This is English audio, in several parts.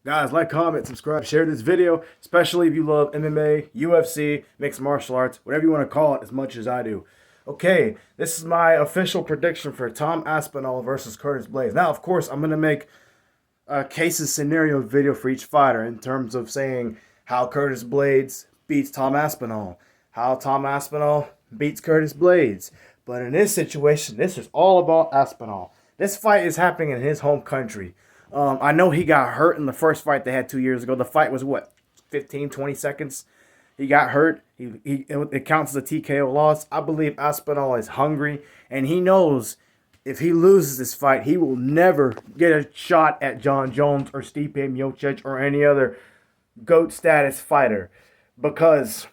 Guys, like, comment, subscribe, share this video, especially if you love MMA, UFC, mixed martial arts, whatever you want to call it, as much as I do. Okay, this is my official prediction for Tom Aspinall versus Curtis Blaydes. Now, of course, I'm going to make a cases scenario video for each fighter in terms of saying how Curtis Blaydes beats Tom Aspinall, how Tom Aspinall beats Curtis Blaydes. But in this situation, this is all about Aspinall. This fight is happening in his home country. I know he got hurt in the first fight they had 2 years ago. The fight was what, 15, 20 seconds? He got hurt. It counts as a TKO loss. I believe Aspinall is hungry, and he knows if he loses this fight, he will never get a shot at John Jones or Stipe Miocic or any other GOAT status fighter, because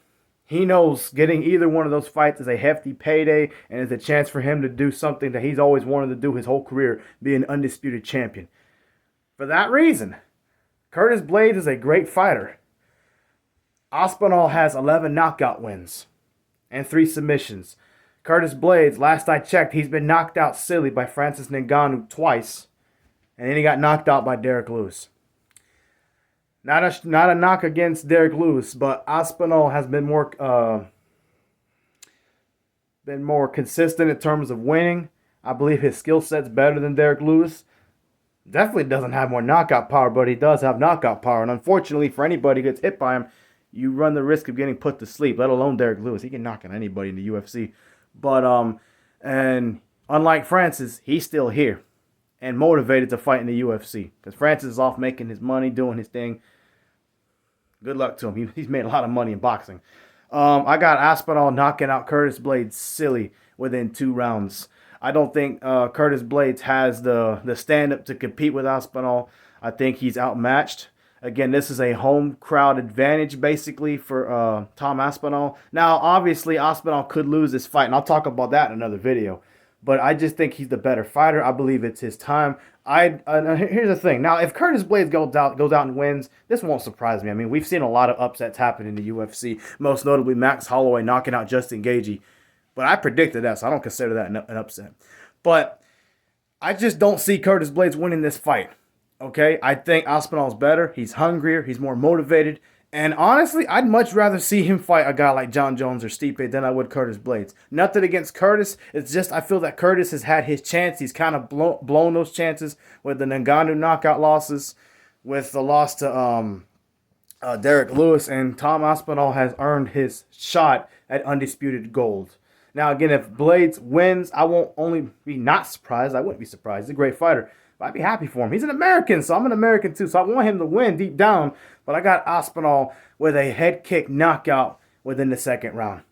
he knows getting either one of those fights is a hefty payday and is a chance for him to do something that he's always wanted to do his whole career, be an undisputed champion. For that reason, Curtis Blaydes is a great fighter. Aspinall has 11 knockout wins and 3 submissions. Curtis Blaydes, last I checked, he's been knocked out silly by Francis Ngannou twice, and then he got knocked out by Derek Lewis. Not a knock against Derek Lewis, but Aspinall has been more consistent in terms of winning. I believe his skill set's better than Derek Lewis. Definitely doesn't have more knockout power, but he does have knockout power. And unfortunately, for anybody who gets hit by him, you run the risk of getting put to sleep, let alone Derek Lewis. He can knock out anybody in the UFC. But, and unlike Francis, he's still here and motivated to fight in the UFC. Because Francis is off making his money, doing his thing. Good luck to him. He's made a lot of money in boxing. I got Aspinall knocking out Curtis Blaydes silly within 2 rounds. I don't think Curtis Blaydes has the stand-up to compete with Aspinall. I think he's outmatched. Again, this is a home crowd advantage, basically, for Tom Aspinall. Now, obviously, Aspinall could lose this fight, and I'll talk about that in another video. But I just think he's the better fighter. I believe it's his time. Here's the thing. Now, if Curtis Blaydes goes out and wins, this won't surprise me. I mean, we've seen a lot of upsets happen in the UFC, most notably Max Holloway knocking out Justin Gaethje. But I predicted that, so I don't consider that an upset. But I just don't see Curtis Blaydes winning this fight. Okay? I think Aspinall's better. He's hungrier. He's more motivated. And honestly, I'd much rather see him fight a guy like John Jones or Stipe than I would Curtis Blaydes. Nothing against Curtis. It's just I feel that Curtis has had his chance. He's kind of blown those chances with the Ngannou knockout losses, with the loss to Derek Lewis. And Tom Aspinall has earned his shot at undisputed gold. Now, again, if Blaydes wins, I won't only be not surprised. I wouldn't be surprised. He's a great fighter. But I'd be happy for him. He's an American, so I'm an American too. So I want him to win deep down. But I got Aspinall with a head kick knockout within the 2nd round.